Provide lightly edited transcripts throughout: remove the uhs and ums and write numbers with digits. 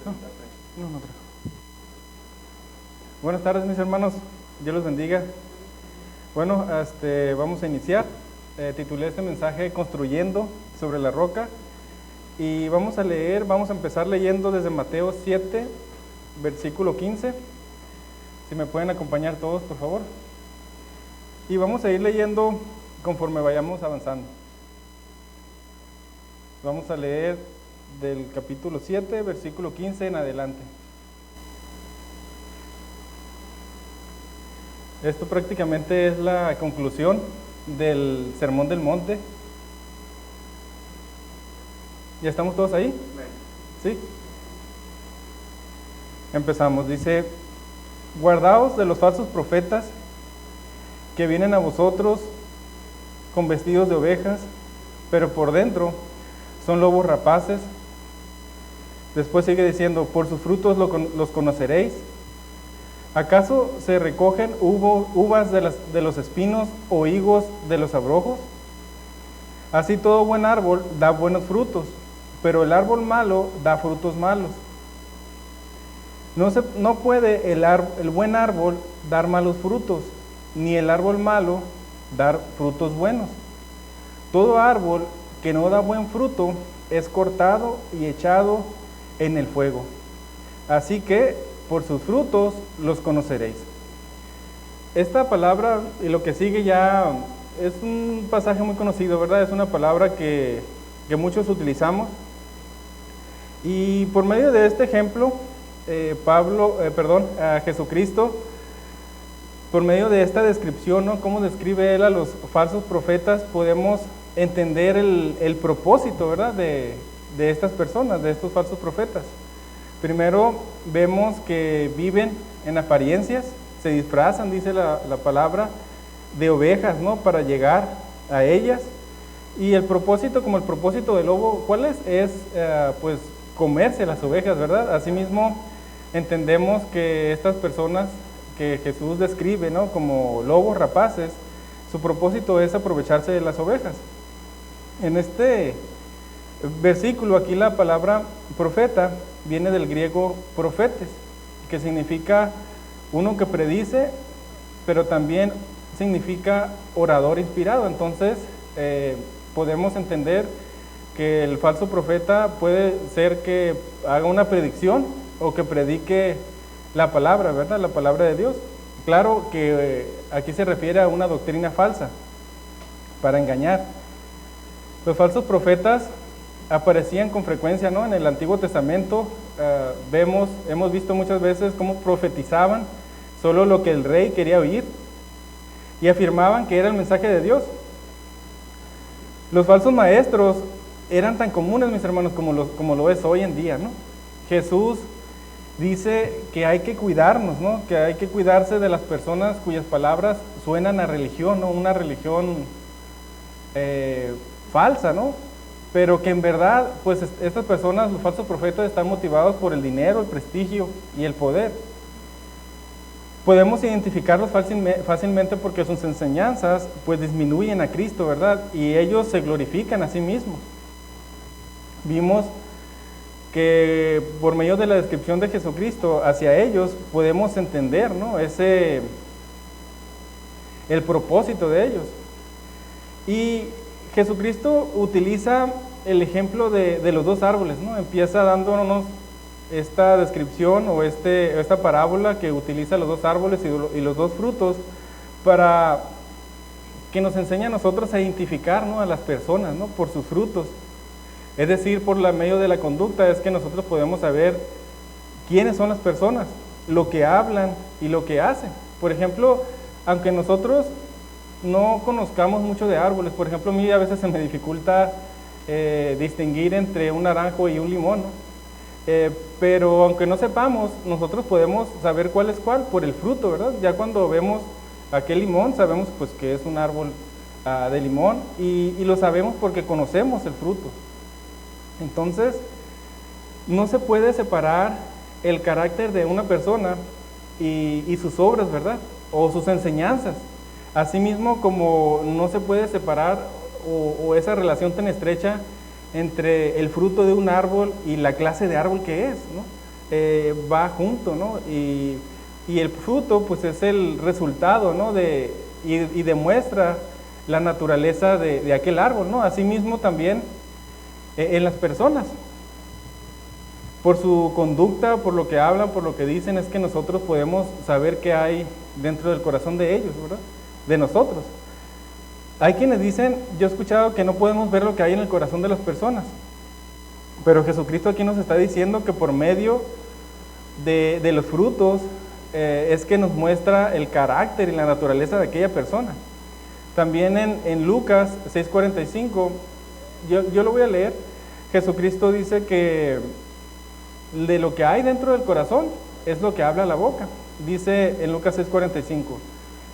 No, no trajo. Buenas tardes, mis hermanos. Dios los bendiga. Bueno, vamos a iniciar. Titulé este mensaje Construyendo sobre la roca. Y vamos a empezar leyendo desde Mateo 7, versículo 15. Si me pueden acompañar todos, por favor. Y vamos a ir leyendo conforme vayamos avanzando. Vamos a leer del capítulo 7, versículo 15 en adelante. Esto prácticamente es la conclusión del Sermón del Monte. ¿Ya estamos todos ahí? ¿Sí? Empezamos. Dice: guardaos de los falsos profetas que vienen a vosotros con vestidos de ovejas, pero por dentro son lobos rapaces. Después sigue diciendo: por sus frutos los conoceréis. ¿Acaso se recogen uvas de los espinos o higos de los abrojos? Así todo buen árbol da buenos frutos, pero el árbol malo da frutos malos. No puede el buen árbol dar malos frutos, ni el árbol malo dar frutos buenos. Todo árbol que no da buen fruto es cortado y echado en el fuego. Así que por sus frutos los conoceréis. Esta palabra y lo que sigue ya es un pasaje muy conocido, ¿verdad? Es una palabra que muchos utilizamos. Y por medio de este ejemplo, Jesucristo, por medio de esta descripción, ¿no? Cómo describe él a los falsos profetas, podemos entender el propósito, ¿verdad? De estas personas, de estos falsos profetas. Primero vemos que viven en apariencias, se disfrazan, dice la palabra, de ovejas, ¿no? Para llegar a ellas. Y el propósito, como el propósito del lobo, ¿cuál es? Pues comerse las ovejas, ¿verdad? Asimismo, entendemos que estas personas que Jesús describe, ¿no? Como lobos rapaces, su propósito es aprovecharse de las ovejas. En este versículo, aquí la palabra profeta viene del griego profetes, que significa uno que predice, pero también significa orador inspirado. Entonces, podemos entender que el falso profeta puede ser que haga una predicción o que predique la palabra, ¿verdad? La palabra de Dios. Claro que aquí se refiere a una doctrina falsa para engañar. Los falsos profetas aparecían con frecuencia, ¿no? En el Antiguo Testamento hemos visto muchas veces cómo profetizaban solo lo que el rey quería oír y afirmaban que era el mensaje de Dios. Los falsos maestros eran tan comunes, mis hermanos, como lo es hoy en día, ¿no? Jesús dice que hay que cuidarnos, ¿no? Que hay que cuidarse de las personas cuyas palabras suenan a religión, ¿no? Una religión falsa, ¿no? Pero que en verdad, pues estas personas, los falsos profetas, están motivados por el dinero, el prestigio y el poder. Podemos identificarlos fácilmente porque sus enseñanzas pues disminuyen a Cristo, ¿verdad? Y ellos se glorifican a sí mismos. Vimos que por medio de la descripción de Jesucristo hacia ellos podemos entender, ¿no? El propósito de ellos. Y Jesucristo utiliza el ejemplo de los dos árboles, ¿no? Empieza dándonos esta descripción o esta parábola que utiliza los dos árboles y los dos frutos para que nos enseñe a nosotros a identificar, ¿no? A las personas, ¿no? Por sus frutos. Es decir, por medio de la conducta es que nosotros podemos saber quiénes son las personas, lo que hablan y lo que hacen. Por ejemplo, aunque nosotros no conozcamos mucho de árboles, por ejemplo, a mí a veces se me dificulta distinguir entre un naranjo y un limón, ¿no? Pero aunque no sepamos, nosotros podemos saber cuál es cuál por el fruto, ¿verdad? Ya cuando vemos aquel limón, sabemos pues que es un árbol de limón y lo sabemos porque conocemos el fruto. Entonces, no se puede separar el carácter de una persona y sus obras, ¿verdad? O sus enseñanzas. Asimismo, como no se puede separar o esa relación tan estrecha entre el fruto de un árbol y la clase de árbol que es, ¿no? va junto, ¿no? Y el fruto pues es el resultado, ¿no? Y demuestra la naturaleza de aquel árbol, ¿no? Asimismo también en las personas. Por su conducta, por lo que hablan, por lo que dicen, es que nosotros podemos saber qué hay dentro del corazón de ellos, ¿verdad? De nosotros. Hay quienes dicen, yo he escuchado que no podemos ver lo que hay en el corazón de las personas, pero Jesucristo aquí nos está diciendo que por medio de los frutos es que nos muestra el carácter y la naturaleza de aquella persona. También en Lucas 6:45, yo lo voy a leer. Jesucristo dice que de lo que hay dentro del corazón es lo que habla la boca. Dice en Lucas 6:45,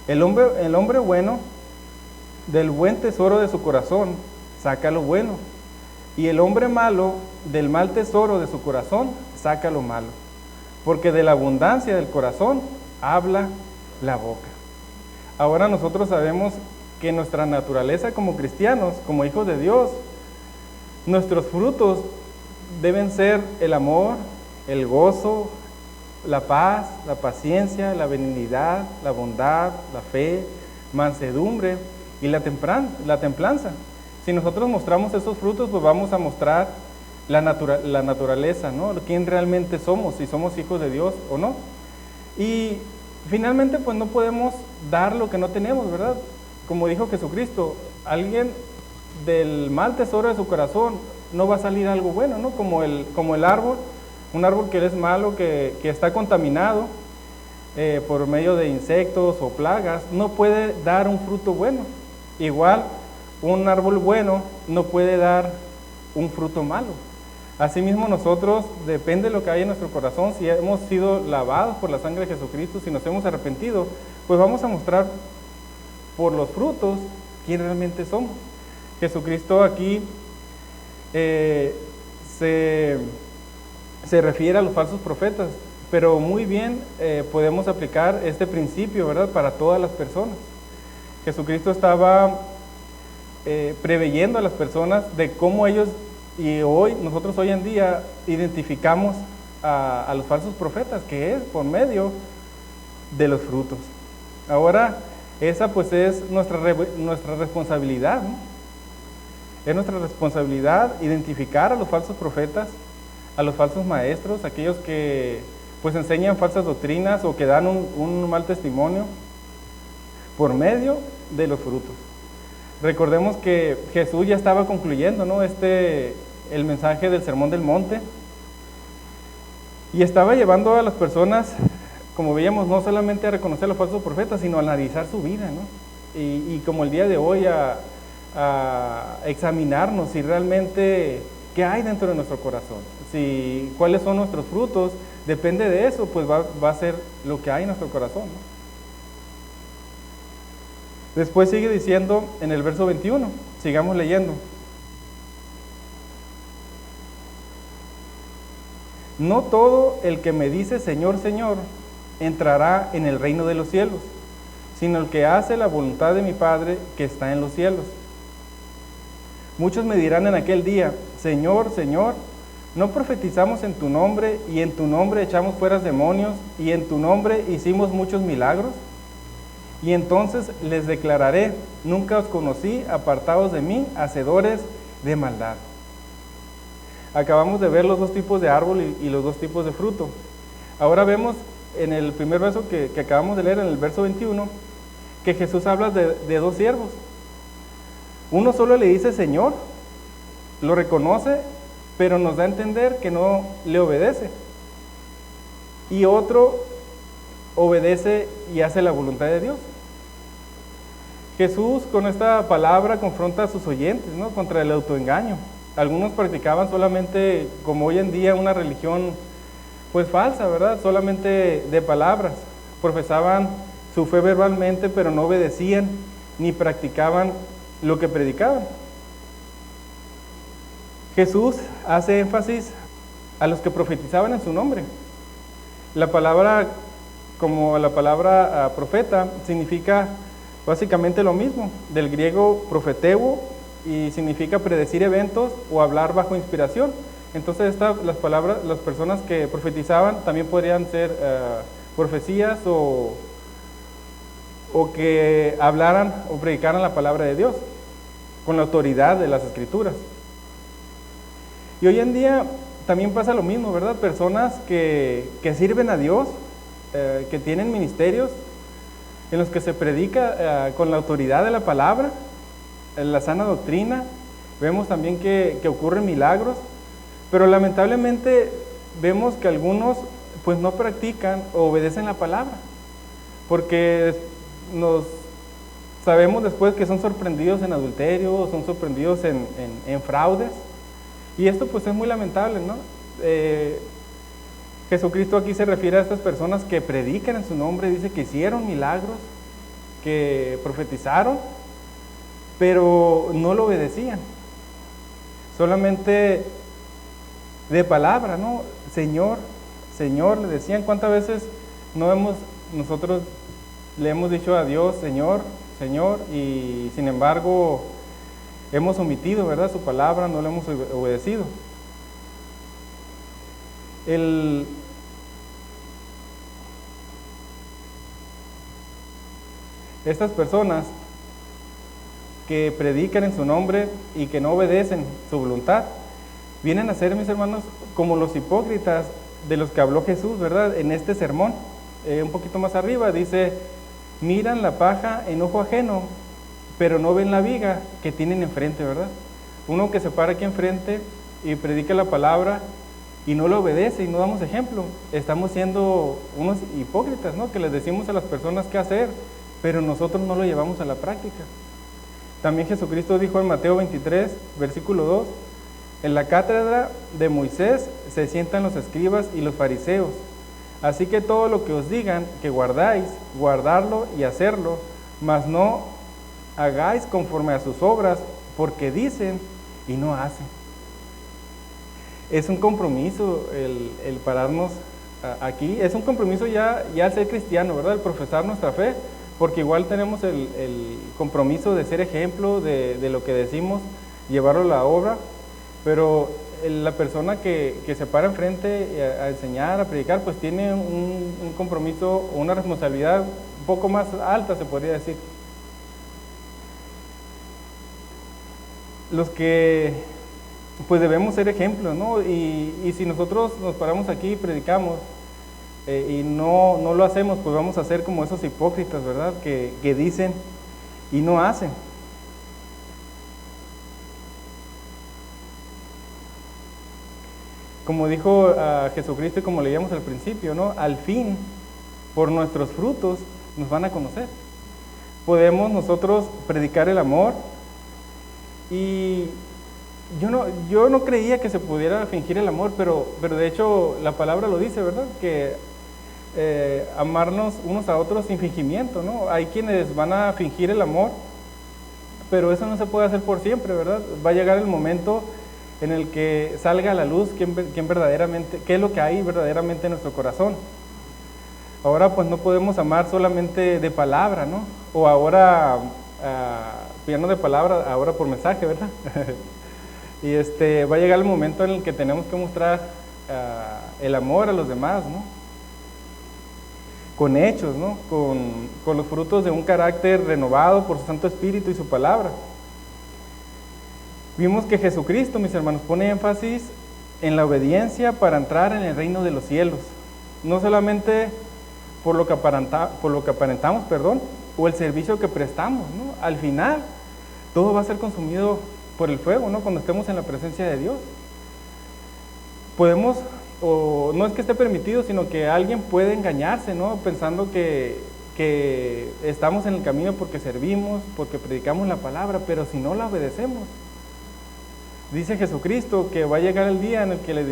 el hombre bueno del buen tesoro de su corazón saca lo bueno, y el hombre malo del mal tesoro de su corazón saca lo malo, porque de la abundancia del corazón habla la boca. Ahora nosotros sabemos que nuestra naturaleza como cristianos, como hijos de Dios, nuestros frutos deben ser el amor, el gozo, la paz, la paciencia, la benignidad, la bondad, la fe, mansedumbre y la templanza. Si nosotros mostramos esos frutos, pues vamos a mostrar la naturaleza, ¿no? Quién realmente somos, si somos hijos de Dios o no. Y finalmente, pues no podemos dar lo que no tenemos, ¿verdad? Como dijo Jesucristo, alguien del mal tesoro de su corazón no va a salir algo bueno, ¿no? Como el árbol, un árbol que es malo, que está contaminado por medio de insectos o plagas, no puede dar un fruto bueno. Igual, un árbol bueno no puede dar un fruto malo. Asimismo nosotros, depende de lo que hay en nuestro corazón, si hemos sido lavados por la sangre de Jesucristo, si nos hemos arrepentido, pues vamos a mostrar por los frutos quién realmente somos. Jesucristo aquí se refiere a los falsos profetas, pero muy bien podemos aplicar este principio, ¿verdad?, para todas las personas. Jesucristo estaba preveyendo a las personas de cómo ellos, y nosotros hoy en día identificamos a los falsos profetas, que es por medio de los frutos. Ahora, esa pues es nuestra responsabilidad, ¿no? Es nuestra responsabilidad identificar a los falsos profetas, a los falsos maestros, aquellos que pues enseñan falsas doctrinas o que dan un mal testimonio por medio de los frutos. Recordemos que Jesús ya estaba concluyendo, ¿no?, el mensaje del Sermón del Monte, y estaba llevando a las personas, como veíamos, no solamente a reconocer a los falsos profetas, sino a analizar su vida, ¿no? Y como el día de hoy a examinarnos si realmente qué hay dentro de nuestro corazón, si cuáles son nuestros frutos, depende de eso, pues va a ser lo que hay en nuestro corazón, ¿no? Después sigue diciendo en el verso 21, sigamos leyendo. No todo el que me dice Señor, Señor, entrará en el reino de los cielos, sino el que hace la voluntad de mi Padre que está en los cielos. Muchos me dirán en aquel día, Señor, Señor, ¿no profetizamos en tu nombre, y en tu nombre echamos fuera demonios, y en tu nombre hicimos muchos milagros? Y entonces les declararé, nunca os conocí, apartados de mí, hacedores de maldad. Acabamos de ver los dos tipos de árbol y los dos tipos de fruto. Ahora vemos en el primer verso que acabamos de leer, en el verso 21, que Jesús habla de dos siervos. Uno solo le dice Señor, lo reconoce, pero nos da a entender que no le obedece. Y otro obedece y hace la voluntad de Dios. Jesús con esta palabra confronta a sus oyentes, ¿no?, contra el autoengaño. Algunos practicaban solamente, como hoy en día, una religión pues falsa, ¿verdad?, solamente de palabras. Profesaban su fe verbalmente, pero no obedecían ni practicaban lo que predicaban. Jesús hace énfasis a los que profetizaban en su nombre. La palabra, como la palabra profeta, significa básicamente lo mismo, del griego profeteo, y significa predecir eventos o hablar bajo inspiración. Entonces las personas que profetizaban también podrían ser profecías o que hablaran o predicaran la palabra de Dios con la autoridad de las Escrituras. Y hoy en día también pasa lo mismo, ¿verdad? Personas que sirven a Dios, que tienen ministerios en los que se predica con la autoridad de la palabra, la sana doctrina. Vemos también que ocurren milagros, pero lamentablemente vemos que algunos pues no practican o obedecen la palabra, porque sabemos después que son sorprendidos en adulterio, son sorprendidos en fraudes, y esto pues es muy lamentable, ¿no? Jesucristo aquí se refiere a estas personas que predican en su nombre, dice que hicieron milagros, que profetizaron, pero no lo obedecían, solamente de palabra, ¿no? Señor, Señor, le decían. ¿Cuántas veces nosotros le hemos dicho a Dios, Señor, Señor, y sin embargo hemos omitido, ¿verdad?, su palabra, no le hemos obedecido? Estas personas que predican en su nombre y que no obedecen su voluntad, vienen a ser, mis hermanos, como los hipócritas de los que habló Jesús, ¿verdad?, en este sermón. Un poquito más arriba dice: miran la paja en ojo ajeno, pero no ven la viga que tienen enfrente, ¿verdad? Uno que se para aquí enfrente y predica la palabra y no lo obedece y no damos ejemplo, estamos siendo unos hipócritas, ¿no? Que les decimos a las personas qué hacer, pero nosotros no lo llevamos a la práctica. También Jesucristo dijo en Mateo 23, versículo 2, en la cátedra de Moisés se sientan los escribas y los fariseos, así que todo lo que os digan que guardáis, guardarlo y hacerlo, mas no hagáis conforme a sus obras, porque dicen y no hacen. Es un compromiso el pararnos aquí, es un compromiso ya al ser cristiano, ¿verdad?, el profesar nuestra fe, porque igual tenemos el compromiso de ser ejemplo de lo que decimos, llevarlo a la obra, pero la persona que se para enfrente a enseñar, a predicar, pues tiene un compromiso, una responsabilidad un poco más alta, se podría decir. Los que pues debemos ser ejemplos, ¿no? Y si nosotros nos paramos aquí y predicamos y no lo hacemos, pues vamos a ser como esos hipócritas, ¿verdad?, que dicen y no hacen. Como dijo Jesucristo y como leíamos al principio, ¿no?, al fin, por nuestros frutos nos van a conocer. Podemos nosotros predicar el amor, y yo no creía que se pudiera fingir el amor, pero de hecho la palabra lo dice, ¿verdad?, que amarnos unos a otros sin fingimiento, ¿no? Hay quienes van a fingir el amor, pero eso no se puede hacer por siempre, ¿verdad? Va a llegar el momento en el que salga a la luz quién verdaderamente, qué es lo que hay verdaderamente en nuestro corazón. Ahora pues no podemos amar solamente de palabra, ¿no? O ahora, ya no de palabra, ahora por mensaje, ¿verdad? Y va a llegar el momento en el que tenemos que mostrar el amor a los demás, ¿no? Con hechos, ¿no? Con los frutos de un carácter renovado por su Santo Espíritu y su palabra. Vimos que Jesucristo, mis hermanos, pone énfasis en la obediencia para entrar en el reino de los cielos. No solamente por lo que aparentamos, o el servicio que prestamos, ¿no? Al final, todo va a ser consumido por el fuego, ¿no?, cuando estemos en la presencia de Dios. Podemos, o no es que esté permitido, sino que alguien puede engañarse, ¿no?, pensando que estamos en el camino porque servimos, porque predicamos la palabra, pero si no la obedecemos. Dice Jesucristo que va a llegar el día en el que le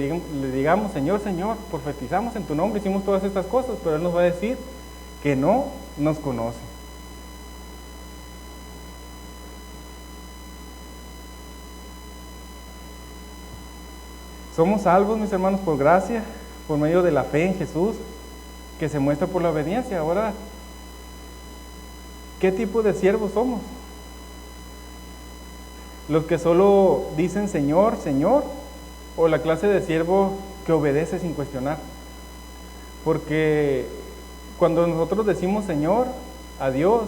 digamos, Señor, Señor, profetizamos en tu nombre, hicimos todas estas cosas, pero Él nos va a decir que no nos conoce. Somos salvos, mis hermanos, por gracia, por medio de la fe en Jesús, que se muestra por la obediencia. Ahora, ¿qué tipo de siervos somos? ¿Los que solo dicen Señor, Señor? o la clase de siervo que obedece sin cuestionar. Porque cuando nosotros decimos Señor a Dios,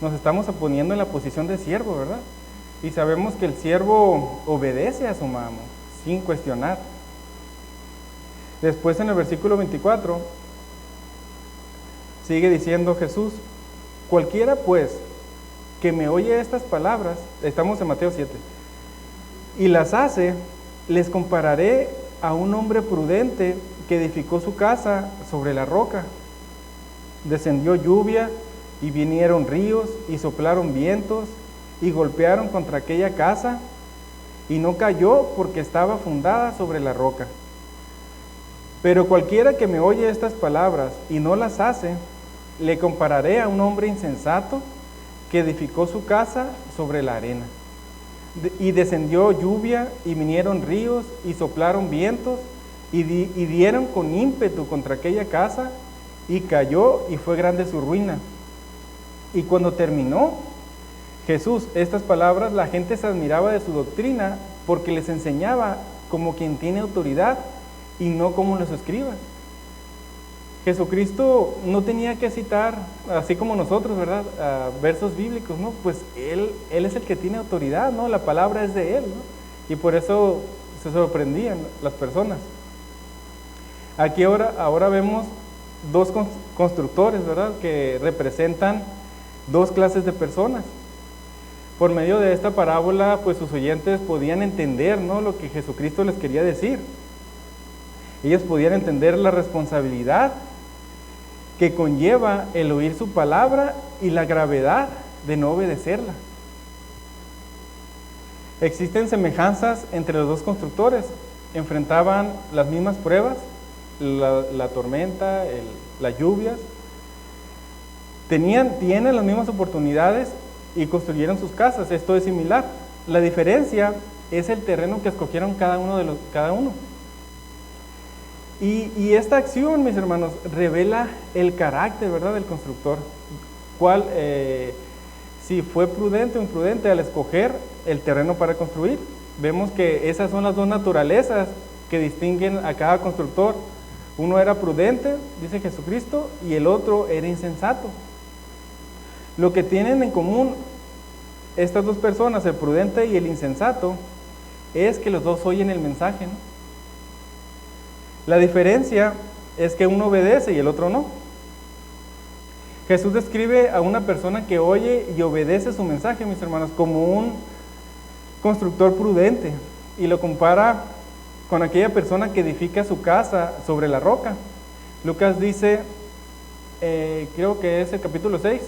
nos estamos poniendo en la posición de siervo, ¿verdad? Y sabemos que el siervo obedece a su amo, sin cuestionar. Después en el versículo 24, sigue diciendo Jesús, cualquiera pues que me oye estas palabras, estamos en Mateo 7, y las hace, les compararé a un hombre prudente que edificó su casa sobre la roca. Descendió lluvia y vinieron ríos y soplaron vientos y golpearon contra aquella casa y no cayó porque estaba fundada sobre la roca. Pero cualquiera que me oye estas palabras y no las hace, le compararé a un hombre insensato que edificó su casa sobre la arena. Y descendió lluvia y vinieron ríos y soplaron vientos y dieron con ímpetu contra aquella casa y cayó y fue grande su ruina. Y cuando terminó Jesús estas palabras, la gente se admiraba de su doctrina porque les enseñaba como quien tiene autoridad y no como los escribas. Jesucristo no tenía que citar, así como nosotros, ¿verdad? Versos bíblicos, ¿no? Pues Él es el que tiene autoridad, ¿no? La palabra es de Él, ¿no? Y por eso se sorprendían las personas. Aquí ahora vemos dos constructores, ¿verdad? Que representan dos clases de personas. Por medio de esta parábola, pues sus oyentes podían entender, ¿no? Lo que Jesucristo les quería decir. Ellos podían entender la responsabilidad que conlleva el oír su palabra y la gravedad de no obedecerla. Existen semejanzas entre los dos constructores. Enfrentaban las mismas pruebas, la tormenta, las lluvias. Tienen las mismas oportunidades y construyeron sus casas. Esto es similar. La diferencia es el terreno que escogieron cada uno. Y esta acción, mis hermanos, revela el carácter, ¿verdad?, del constructor. Si fue prudente o imprudente al escoger el terreno para construir. Vemos que esas son las dos naturalezas que distinguen a cada constructor. Uno era prudente, dice Jesucristo, y el otro era insensato. Lo que tienen en común estas dos personas, el prudente y el insensato, es que los dos oyen el mensaje, ¿no? La diferencia es que uno obedece y el otro no. Jesús describe a una persona que oye y obedece su mensaje, mis hermanos, como un constructor prudente, y lo compara con aquella persona que edifica su casa sobre la roca. Lucas dice, creo que es el capítulo 6,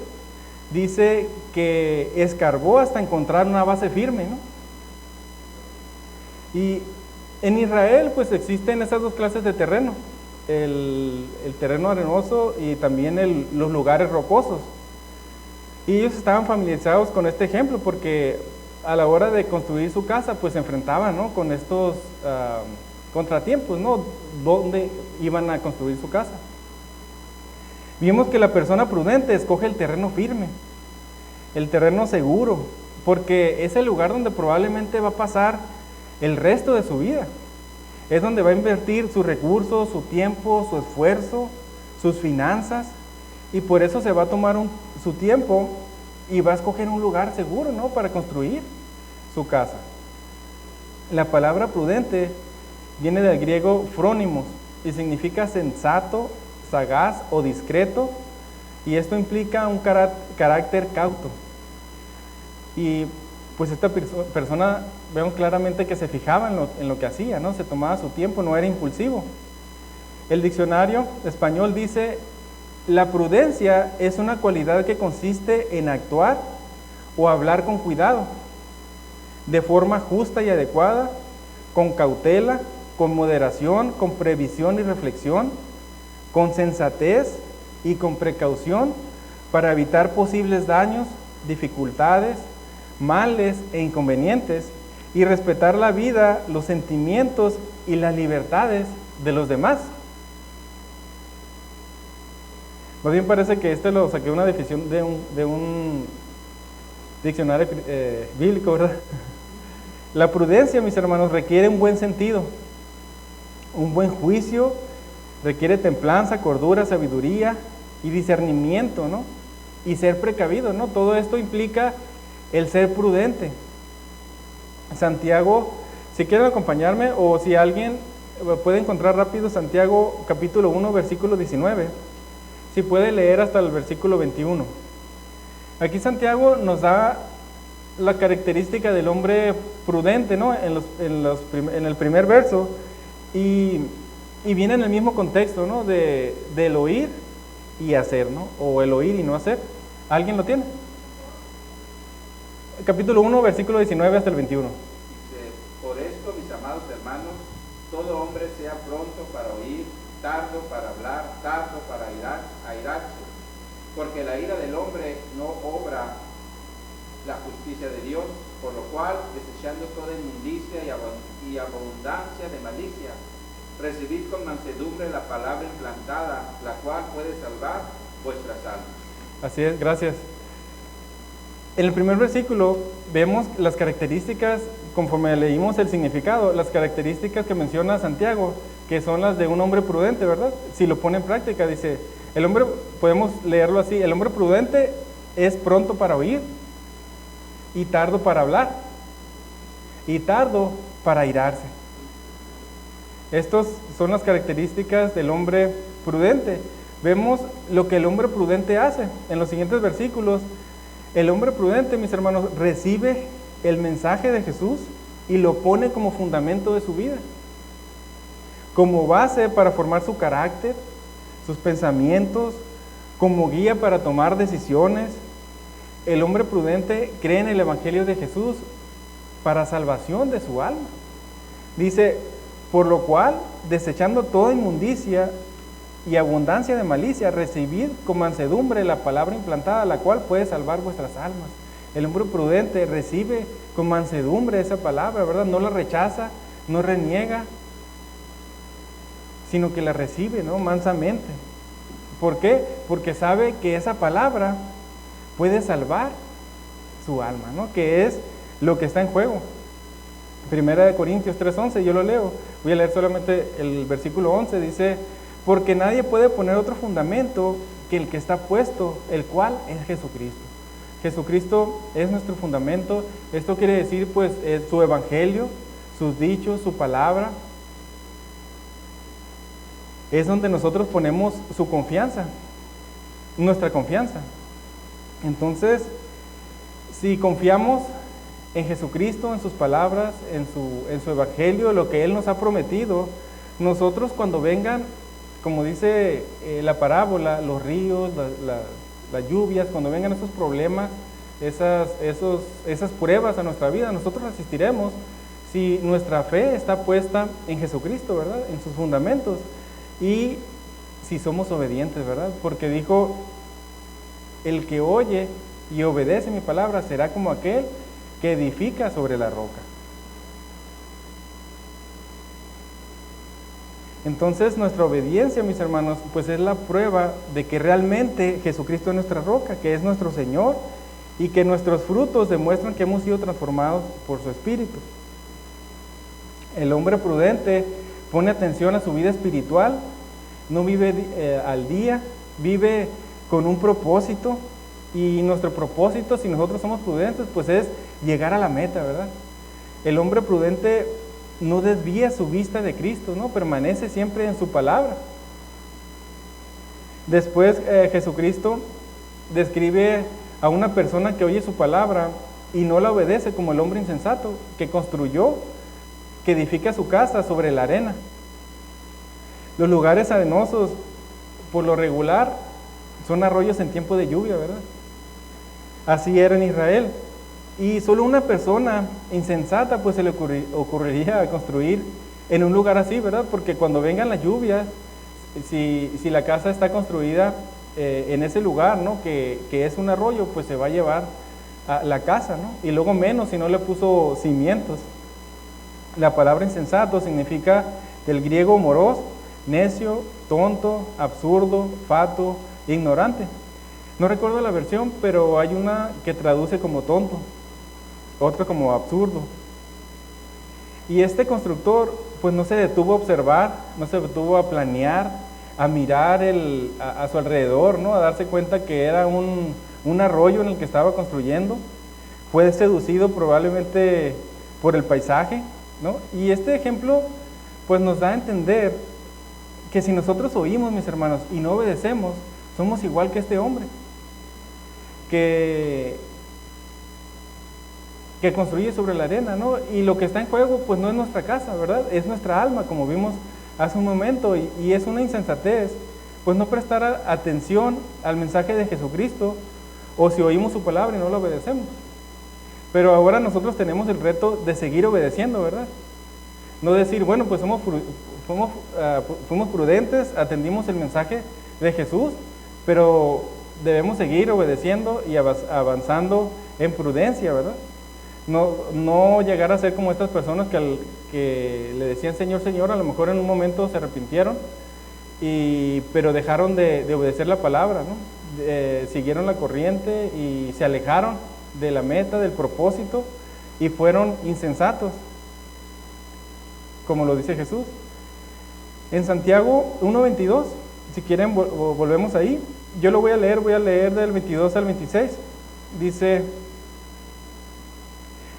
dice que escarbó hasta encontrar una base firme, ¿no? Y en Israel pues existen esas dos clases de terreno, el terreno arenoso y también los lugares rocosos. Y ellos estaban familiarizados con este ejemplo porque a la hora de construir su casa pues se enfrentaban, ¿no?, con estos contratiempos, ¿no?, donde iban a construir su casa. Vimos que la persona prudente escoge el terreno firme, el terreno seguro, porque es el lugar donde probablemente va a pasar el resto de su vida. Es donde va a invertir sus recursos, su tiempo, su esfuerzo, sus finanzas, y por eso se va a tomar su tiempo y va a escoger un lugar seguro, ¿no?, para construir su casa. La palabra prudente viene del griego frónimos y significa sensato, sagaz o discreto, y esto implica un carácter cauto. Y pues esta persona vemos claramente que se fijaba en lo que hacía, ¿no? Se tomaba su tiempo, no era impulsivo. El diccionario español dice, la prudencia es una cualidad que consiste en actuar o hablar con cuidado, de forma justa y adecuada, con cautela, con moderación, con previsión y reflexión, con sensatez y con precaución para evitar posibles daños, dificultades, males e inconvenientes, y respetar la vida, los sentimientos y las libertades de los demás. Más bien parece que lo saqué una definición de un diccionario bíblico, ¿verdad? La prudencia, mis hermanos, requiere un buen sentido un buen juicio, requiere templanza, cordura, sabiduría y discernimiento, ¿no? Y ser precavido, ¿no? Todo esto implica el ser prudente. Santiago, si quieren acompañarme o si alguien puede encontrar rápido Santiago capítulo 1, versículo 19, si puede leer hasta el versículo 21. Aquí Santiago nos da la característica del hombre prudente, ¿no? En el primer verso, y viene en el mismo contexto, ¿no? Del oír y hacer, ¿no? O el oír y no hacer. ¿Alguien lo tiene? Capítulo 1, versículo 19 hasta el 21. Dice, por esto, mis amados hermanos, todo hombre sea pronto para oír, tardo para hablar, tardo para airarse, porque la ira del hombre no obra la justicia de Dios, por lo cual, desechando toda inmundicia y abundancia de malicia, recibid con mansedumbre la palabra implantada, la cual puede salvar vuestras almas. Así es, gracias. En el primer versículo vemos las características, conforme leímos el significado, las características que menciona Santiago, que son las de un hombre prudente, ¿verdad? Si lo pone en práctica, dice, el hombre, podemos leerlo así, el hombre prudente es pronto para oír, y tardo para hablar, y tardo para airarse. Estas son las características del hombre prudente. Vemos lo que el hombre prudente hace en los siguientes versículos. El hombre prudente, mis hermanos, recibe el mensaje de Jesús y lo pone como fundamento de su vida, como base para formar su carácter, sus pensamientos, como guía para tomar decisiones. El hombre prudente cree en el Evangelio de Jesús para salvación de su alma. Dice, por lo cual, desechando toda inmundicia y abundancia de malicia, recibid con mansedumbre la palabra implantada, la cual puede salvar vuestras almas. El hombre prudente recibe con mansedumbre esa palabra, ¿verdad? No la rechaza, no reniega, sino que la recibe, ¿no? Mansamente. ¿Por qué? Porque sabe que esa palabra puede salvar su alma, ¿no? Que es lo que está en juego. Primera de Corintios 3:11, yo lo leo. Voy a leer solamente el versículo 11, dice, porque nadie puede poner otro fundamento que el que está puesto, el cual es Jesucristo. Jesucristo es nuestro fundamento. Esto quiere decir, pues, su evangelio, sus dichos, su palabra. Es donde nosotros ponemos su confianza, nuestra confianza. Entonces, si confiamos en Jesucristo, en sus palabras, en su evangelio, lo que Él nos ha prometido, nosotros cuando vengan, como dice la parábola, los ríos, las lluvias, cuando vengan esos problemas, esas pruebas a nuestra vida, nosotros resistiremos si nuestra fe está puesta en Jesucristo, ¿verdad? En sus fundamentos, y si somos obedientes, ¿verdad? Porque dijo, el que oye y obedece mi palabra será como aquel que edifica sobre la roca. Entonces nuestra obediencia, mis hermanos, pues es la prueba de que realmente Jesucristo es nuestra roca, que es nuestro Señor, y que nuestros frutos demuestran que hemos sido transformados por su Espíritu. El hombre prudente pone atención a su vida espiritual, no vive al día, vive con un propósito, y nuestro propósito, si nosotros somos prudentes, pues es llegar a la meta, ¿verdad? El hombre prudente no desvía su vista de Cristo, ¿no? Permanece siempre en su palabra. Después Jesucristo describe a una persona que oye su palabra y no la obedece, como el hombre insensato que construyó, que edifica su casa sobre la arena. Los lugares arenosos, por lo regular, son arroyos en tiempo de lluvia, ¿verdad? Así era en Israel. Y solo una persona insensata pues se le ocurriría construir en un lugar así, ¿verdad? Porque cuando vengan las lluvias, si la casa está construida en ese lugar, ¿no? Que es un arroyo, pues se va a llevar a la casa, ¿no? Y luego menos si no le puso cimientos. La palabra insensato significa del griego moros, necio, tonto, absurdo, fato, ignorante. No recuerdo la versión, pero hay una que traduce como tonto, otra como absurdo. Y este constructor pues no se detuvo a observar, no se detuvo a planear, a mirar a su alrededor, ¿no? A darse cuenta que era un arroyo en el que estaba construyendo. Fue seducido probablemente por el paisaje, ¿no? Y este ejemplo pues nos da a entender que si nosotros oímos, mis hermanos, y no obedecemos, somos igual que este hombre, que construye sobre la arena, ¿no? Y lo que está en juego, pues no es nuestra casa, ¿verdad? Es nuestra alma, como vimos hace un momento, y es una insensatez, pues no prestar atención al mensaje de Jesucristo, o si oímos su palabra y no la obedecemos. Pero ahora nosotros tenemos el reto de seguir obedeciendo, ¿verdad? No decir, bueno, pues fuimos prudentes, atendimos el mensaje de Jesús, pero debemos seguir obedeciendo y avanzando en prudencia, ¿verdad? No llegar a ser como estas personas que le decían Señor, Señor, a lo mejor en un momento se arrepintieron, pero dejaron de obedecer la palabra, ¿no? Siguieron la corriente y se alejaron de la meta, del propósito, y fueron insensatos, como lo dice Jesús. En Santiago 1:22, si quieren volvemos ahí, yo lo voy a leer del 22 al 26, dice,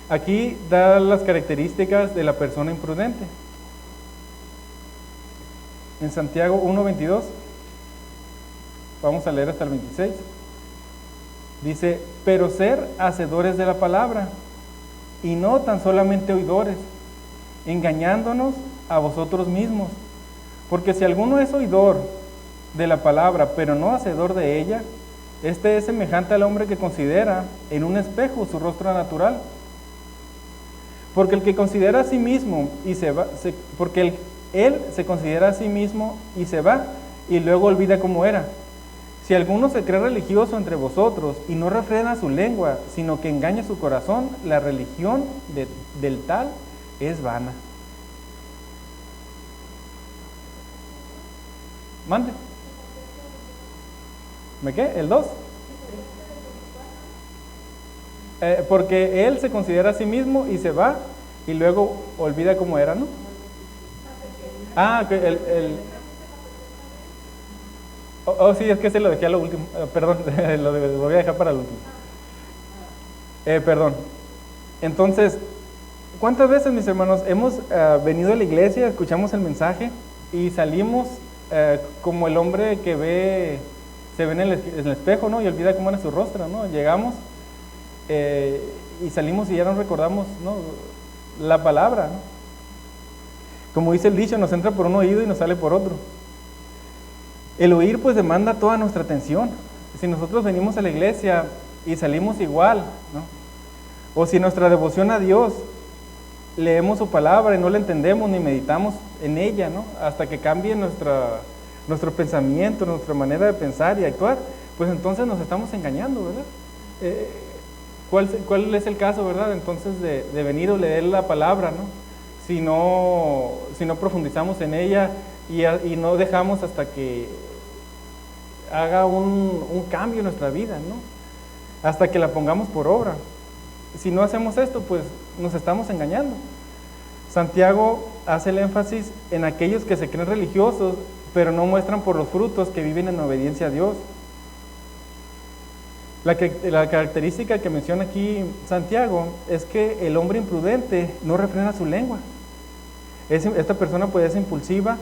aquí da las características de la persona imprudente. En Santiago 1:22, vamos a leer hasta el 26, dice, pero ser hacedores de la palabra, y no tan solamente oidores, engañándonos a vosotros mismos. Porque si alguno es oidor de la palabra, pero no hacedor de ella, este es semejante al hombre que considera en un espejo su rostro natural. Porque el que considera a sí mismo y él se considera a sí mismo y se va, y luego olvida cómo era. Si alguno se cree religioso entre vosotros y no refrena su lengua, sino que engaña su corazón, la religión del tal es vana. Mande. ¿Me qué? ¿El 2? Porque él se considera a sí mismo y se va y luego olvida cómo era, ¿no? Ah, sí, es que se lo dejé a lo último. Perdón, lo voy a dejar para el último. Perdón. Entonces, ¿cuántas veces, mis hermanos, hemos venido a la iglesia, escuchamos el mensaje y salimos como el hombre que se ve en el espejo, ¿no? Y olvida cómo era su rostro, ¿no? Llegamos y salimos y ya no recordamos, ¿no? La palabra, ¿no? Como dice el dicho, nos entra por un oído y nos sale por otro. El oír pues demanda toda nuestra atención. Si nosotros venimos a la iglesia y salimos igual, ¿no? O si nuestra devoción a Dios leemos su palabra y no la entendemos ni meditamos en ella, ¿no? Hasta que cambie nuestro pensamiento, nuestra manera de pensar y actuar, pues entonces nos estamos engañando, ¿verdad? ¿Cuál es el caso, verdad? Entonces de venir o leer la palabra, ¿no? Si no profundizamos en ella y no dejamos hasta que haga un cambio en nuestra vida, ¿no? Hasta que la pongamos por obra. Si no hacemos esto, pues nos estamos engañando. Santiago hace el énfasis en aquellos que se creen religiosos, pero no muestran por los frutos que viven en obediencia a Dios. La característica que menciona aquí Santiago es que el hombre imprudente no refrena su lengua. Esta persona puede ser impulsiva,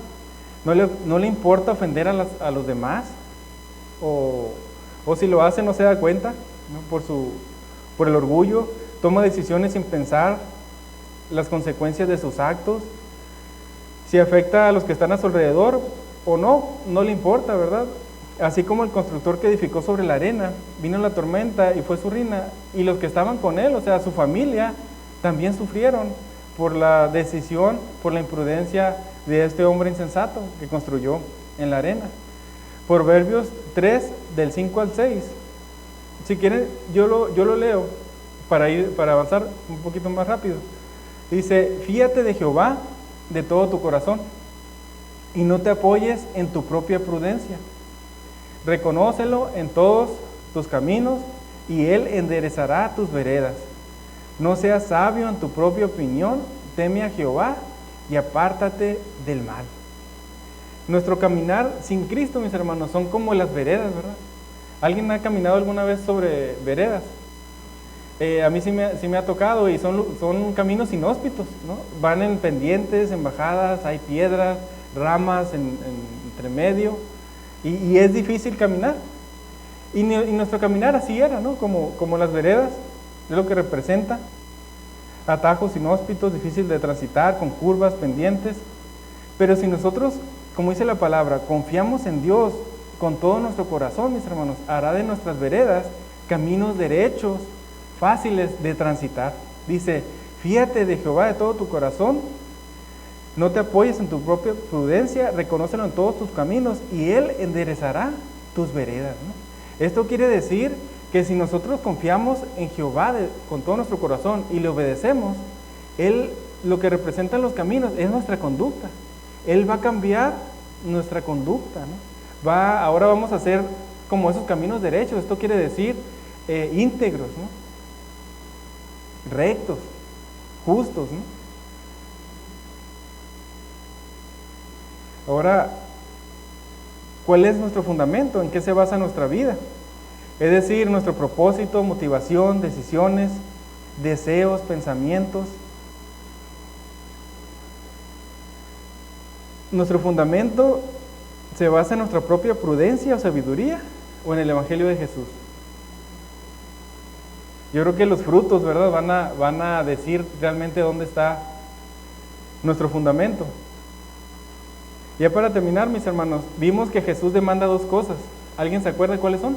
no le importa ofender a los demás, o si lo hace no se da cuenta, ¿no? Por el orgullo, toma decisiones sin pensar las consecuencias de sus actos. Si afecta a los que están a su alrededor o no le importa, ¿verdad? Así como el constructor que edificó sobre la arena, vino la tormenta y fue su ruina, y los que estaban con él, o sea, su familia, también sufrieron por la decisión, por la imprudencia de este hombre insensato que construyó en la arena. Proverbios 3, del 5 al 6. Si quieren, yo lo leo para avanzar un poquito más rápido. Dice, fíate de Jehová de todo tu corazón y no te apoyes en tu propia prudencia. Reconócelo en todos tus caminos y Él enderezará tus veredas. No seas sabio en tu propia opinión, teme a Jehová y apártate del mal. Nuestro caminar sin Cristo, mis hermanos, son como las veredas, ¿verdad? ¿Alguien ha caminado alguna vez sobre veredas? A mí sí me ha tocado y son caminos inhóspitos, ¿no? Van en pendientes, en bajadas, hay piedras, ramas entre medio y es difícil caminar. Y nuestro caminar así era, ¿no? Como las veredas, es lo que representa. Atajos inhóspitos, difícil de transitar, con curvas, pendientes. Pero si nosotros, como dice la palabra, confiamos en Dios con todo nuestro corazón, mis hermanos, hará de nuestras veredas caminos derechos, fáciles de transitar. Dice, fíate de Jehová de todo tu corazón, no te apoyes en tu propia prudencia, reconócelo en todos tus caminos y Él enderezará tus veredas, ¿no? Esto quiere decir que si nosotros confiamos en Jehová con todo nuestro corazón y le obedecemos, Él, lo que representan los caminos es nuestra conducta. Él va a cambiar nuestra conducta, ¿no? Ahora vamos a hacer como esos caminos derechos, esto quiere decir íntegros, ¿no? Rectos, justos, ¿no? Ahora, ¿cuál es nuestro fundamento? ¿En qué se basa nuestra vida? Es decir, nuestro propósito, motivación, decisiones, deseos, pensamientos. Nuestro fundamento se basa en nuestra propia prudencia o sabiduría o en el Evangelio de Jesús. Yo creo que los frutos, ¿verdad?, van a decir realmente dónde está nuestro fundamento. Ya para terminar, mis hermanos, vimos que Jesús demanda dos cosas. ¿Alguien se acuerda cuáles son?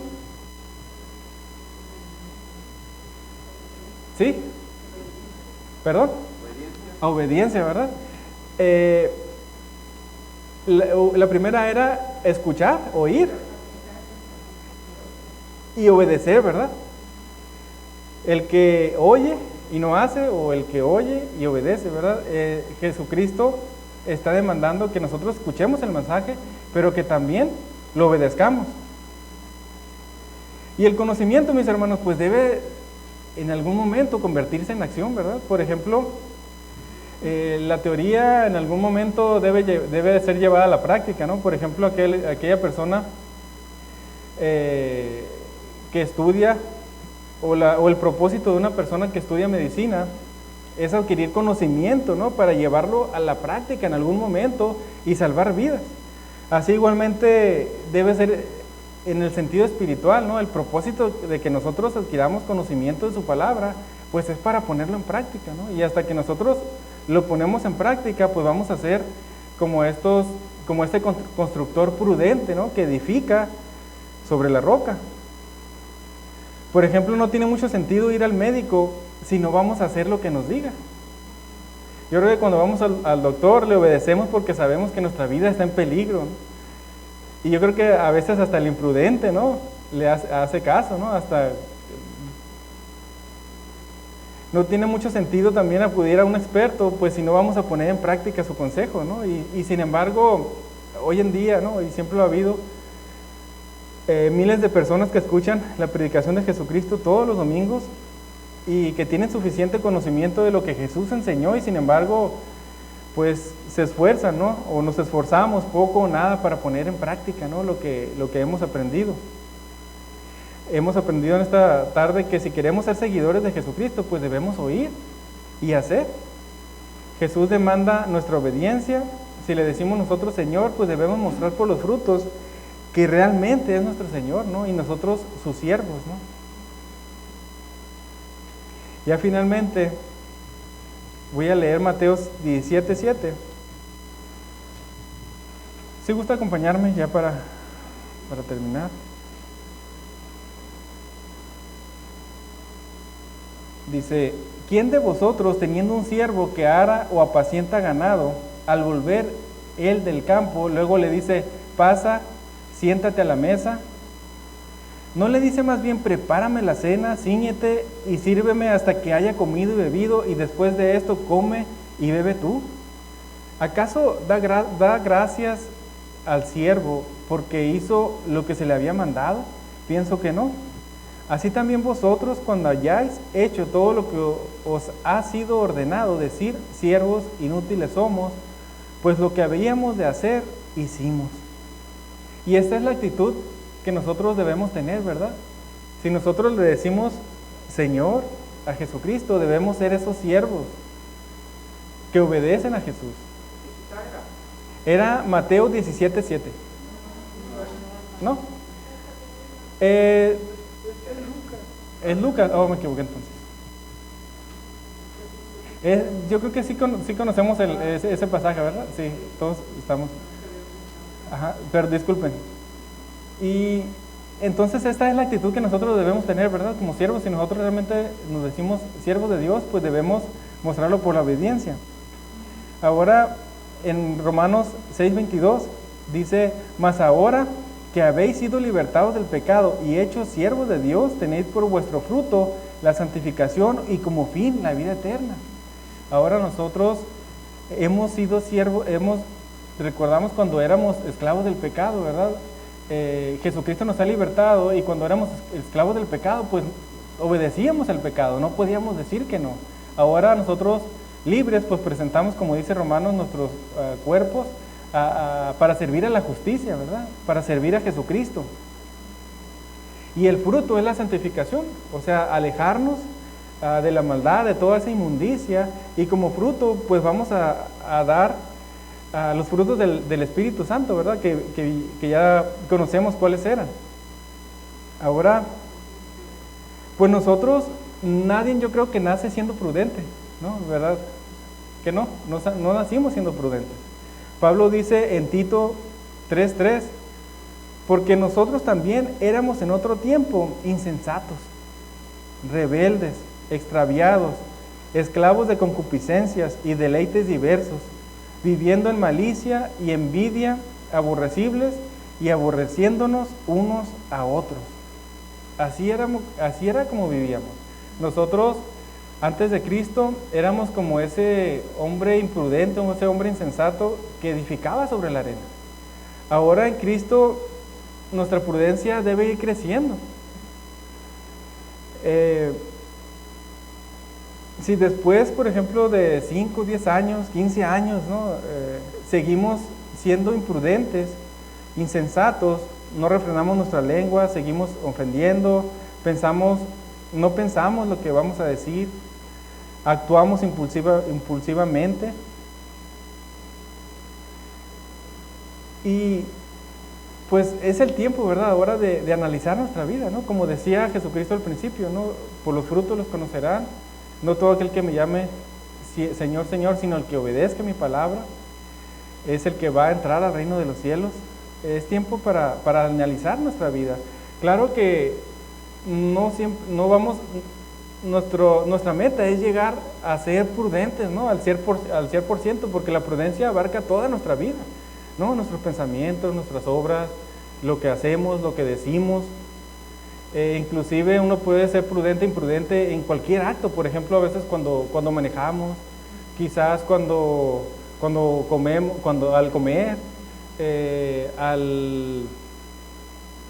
¿Sí? ¿Perdón? Obediencia, ¿verdad? La primera era escuchar, oír y obedecer, ¿verdad? El que oye y no hace, o el que oye y obedece, ¿verdad? Jesucristo está demandando que nosotros escuchemos el mensaje, pero que también lo obedezcamos. Y el conocimiento, mis hermanos, pues debe en algún momento convertirse en acción, ¿verdad? Por ejemplo, la teoría en algún momento debe ser llevada a la práctica, ¿no? Por ejemplo, aquella persona que estudia, o el propósito de una persona que estudia medicina es adquirir conocimiento, ¿no?, para llevarlo a la práctica en algún momento y salvar vidas. Así igualmente debe ser en el sentido espiritual, ¿no? El propósito de que nosotros adquiramos conocimiento de su palabra, pues es para ponerlo en práctica, ¿no? Y hasta que nosotros lo ponemos en práctica, pues vamos a ser como este constructor prudente, ¿no?, que edifica sobre la roca. Por ejemplo, no tiene mucho sentido ir al médico si no vamos a hacer lo que nos diga. Yo creo que cuando vamos al doctor le obedecemos porque sabemos que nuestra vida está en peligro, ¿no? Y yo creo que a veces hasta el imprudente, ¿no?, le hace caso, ¿no? Hasta no tiene mucho sentido también acudir a un experto, pues si no vamos a poner en práctica su consejo, ¿no? Y sin embargo, hoy en día, ¿no?, y siempre lo ha habido, miles de personas que escuchan la predicación de Jesucristo todos los domingos y que tienen suficiente conocimiento de lo que Jesús enseñó y sin embargo, pues se esfuerzan, ¿no?, o nos esforzamos poco o nada para poner en práctica, ¿no?, lo que hemos aprendido. Hemos aprendido en esta tarde que si queremos ser seguidores de Jesucristo, pues debemos oír y hacer. Jesús demanda nuestra obediencia. Si le decimos nosotros Señor, pues debemos mostrar por los frutos que realmente es nuestro Señor, ¿no?, y nosotros sus siervos, ¿no? Ya finalmente voy a leer Mateos 17:7. ¿Sí gusta acompañarme ya para terminar? Dice, ¿quién de vosotros, teniendo un siervo que ara o apacienta ganado, al volver él del campo, luego le dice, pasa, siéntate a la mesa? ¿No le dice más bien, prepárame la cena, cíñete y sírveme hasta que haya comido y bebido, y después de esto come y bebe tú? ¿Acaso da gracias al siervo porque hizo lo que se le había mandado? Pienso que no. Así también vosotros, cuando hayáis hecho todo lo que os ha sido ordenado, decir, siervos inútiles somos, pues lo que habíamos de hacer, hicimos. Y esta es la actitud que nosotros debemos tener, ¿verdad? Si nosotros le decimos Señor a Jesucristo, debemos ser esos siervos que obedecen a Jesús. Era Mateo 17:7. ¿No? Es Lucas. Oh, me equivoqué entonces. Yo creo que sí conocemos ese pasaje, ¿verdad? Sí, todos estamos. Ajá, pero disculpen. Y entonces esta es la actitud que nosotros debemos tener, ¿verdad? Como siervos, si nosotros realmente nos decimos siervos de Dios, pues debemos mostrarlo por la obediencia. Ahora, en Romanos 6:22 dice, mas ahora que habéis sido libertados del pecado y hechos siervos de Dios, tenéis por vuestro fruto la santificación y como fin la vida eterna. Ahora nosotros hemos sido siervos, recordamos cuando éramos esclavos del pecado, ¿verdad? Jesucristo nos ha libertado y cuando éramos esclavos del pecado, pues obedecíamos al pecado, no podíamos decir que no. Ahora nosotros libres, pues presentamos, como dice Romanos, nuestros cuerpos para servir a la justicia, ¿verdad? Para servir a Jesucristo. Y el fruto es la santificación, o sea, alejarnos de la maldad, de toda esa inmundicia, y como fruto, pues vamos a dar los frutos del Espíritu Santo, ¿verdad? Que ya conocemos cuáles eran. Ahora, pues nosotros, nadie yo creo que nace siendo prudente, ¿no? ¿Verdad? Que no nacimos siendo prudentes. Pablo dice en Tito 3:3, porque nosotros también éramos en otro tiempo insensatos, rebeldes, extraviados, esclavos de concupiscencias y deleites diversos, viviendo en malicia y envidia, aborrecibles y aborreciéndonos unos a otros. Así era como vivíamos. Nosotros, antes de Cristo, éramos como ese hombre imprudente, ese hombre insensato que edificaba sobre la arena. Ahora en Cristo, nuestra prudencia debe ir creciendo. Si después, por ejemplo, de 5, 10 años, 15 años, ¿no? Seguimos siendo imprudentes, insensatos, no refrenamos nuestra lengua, seguimos ofendiendo, no pensamos lo que vamos a decir, actuamos impulsivamente. Y pues es el tiempo, ¿verdad?, ahora de analizar nuestra vida, ¿no? Como decía Jesucristo al principio, ¿no? Por los frutos los conocerán. No todo aquel que me llame Señor, Señor, sino el que obedezca mi palabra, es el que va a entrar al reino de los cielos. Es tiempo para analizar nuestra vida. Claro que nuestra meta es llegar a ser prudentes, ¿no? Al 100%, porque la prudencia abarca toda nuestra vida, ¿no? Nuestros pensamientos, nuestras obras, lo que hacemos, lo que decimos. Inclusive uno puede ser prudente e imprudente en cualquier acto. Por ejemplo, a veces cuando manejamos, quizás cuando comemos, al comer, al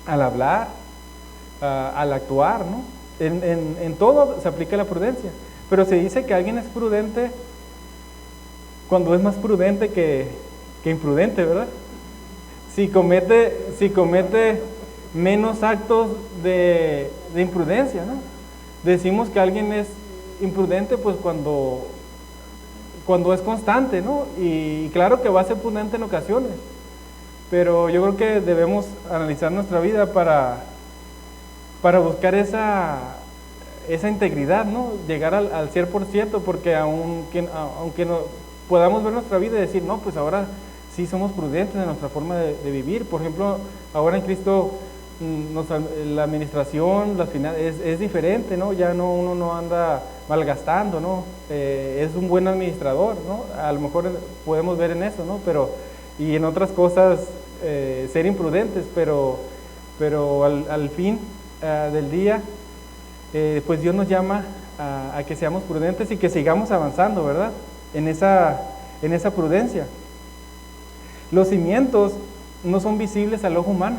hablar, al actuar, ¿no? En todo se aplica la prudencia. Pero se dice que alguien es prudente cuando es más prudente que imprudente, ¿verdad? Si comete menos actos de imprudencia, ¿no? Decimos que alguien es imprudente pues cuando es constante, ¿no? Y claro que va a ser prudente en ocasiones, pero yo creo que debemos analizar nuestra vida para buscar esa integridad, ¿no? Llegar al 100%, porque aunque no podamos ver nuestra vida y decir, no, pues ahora sí somos prudentes en nuestra forma de vivir. Por ejemplo, ahora en Cristo la administración, las finanzas es diferente, ¿no? Ya uno no anda malgastando, ¿no? Es un buen administrador, ¿no? A lo mejor podemos ver en eso, ¿no? Y en otras cosas ser imprudentes, pero al fin del día, pues Dios nos llama a que seamos prudentes y que sigamos avanzando, ¿verdad? En esa prudencia. Los cimientos no son visibles al ojo humano,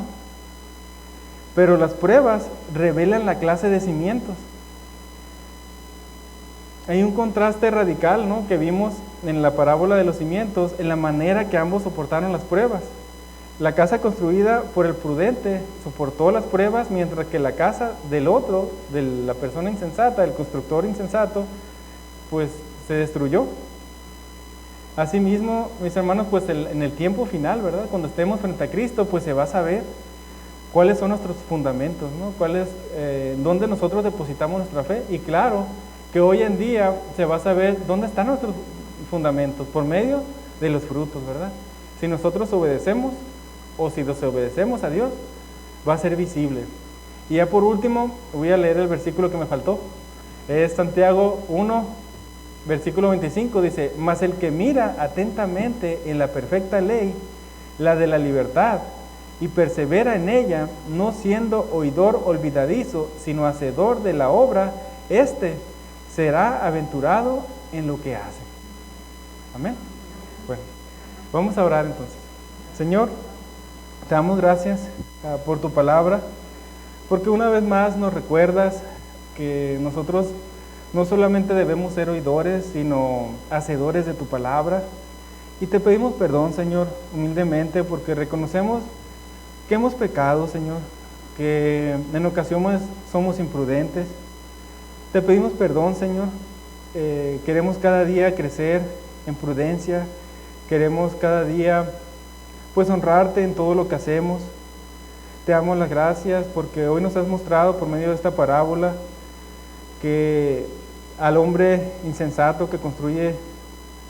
pero las pruebas revelan la clase de cimientos. Hay un contraste radical, ¿no?, que vimos en la parábola de los cimientos en la manera que ambos soportaron las pruebas. La casa construida por el prudente soportó las pruebas, mientras que la casa del otro, de la persona insensata, el constructor insensato, pues se destruyó. Asimismo, mis hermanos, pues en el tiempo final, ¿verdad? Cuando estemos frente a Cristo, pues se va a saber cuáles son nuestros fundamentos, ¿no? Dónde nosotros depositamos nuestra fe. Y claro, que hoy en día se va a saber dónde están nuestros fundamentos, por medio de los frutos, ¿verdad? Si nosotros obedecemos o si desobedecemos a Dios, va a ser visible. Y ya por último, voy a leer el versículo que me faltó. Es Santiago 1, versículo 25, dice: mas el que mira atentamente en la perfecta ley, la de la libertad, y persevera en ella, no siendo oidor olvidadizo, sino hacedor de la obra, éste será aventurado en lo que hace. Amén. Bueno, vamos a orar entonces. Señor, te damos gracias por tu palabra, porque una vez más nos recuerdas que nosotros no solamente debemos ser oidores, sino hacedores de tu palabra. Y te pedimos perdón, Señor, humildemente, porque reconocemos que hemos pecado, Señor, que en ocasiones somos imprudentes. Te pedimos perdón, Señor. Queremos cada día crecer en prudencia. Queremos cada día, pues, honrarte en todo lo que hacemos. Te damos las gracias porque hoy nos has mostrado por medio de esta parábola que al hombre insensato que construye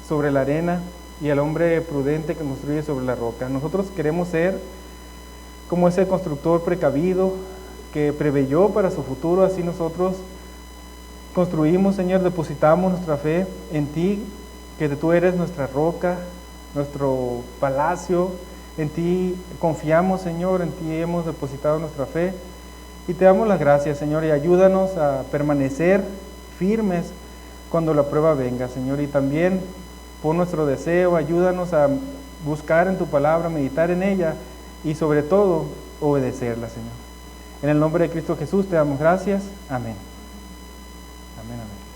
sobre la arena y al hombre prudente que construye sobre la roca. Nosotros queremos ser como ese constructor precavido que preveyó para su futuro. Así nosotros construimos, Señor, depositamos nuestra fe en ti, que tú eres nuestra roca, nuestro palacio. En ti confiamos, Señor, en ti hemos depositado nuestra fe. Y te damos las gracias, Señor, y ayúdanos a permanecer firmes cuando la prueba venga, Señor. Y también por nuestro deseo, ayúdanos a buscar en tu palabra, meditar en ella y sobre todo obedecerla, Señor. En el nombre de Cristo Jesús te damos gracias. Amén. Amén, amén.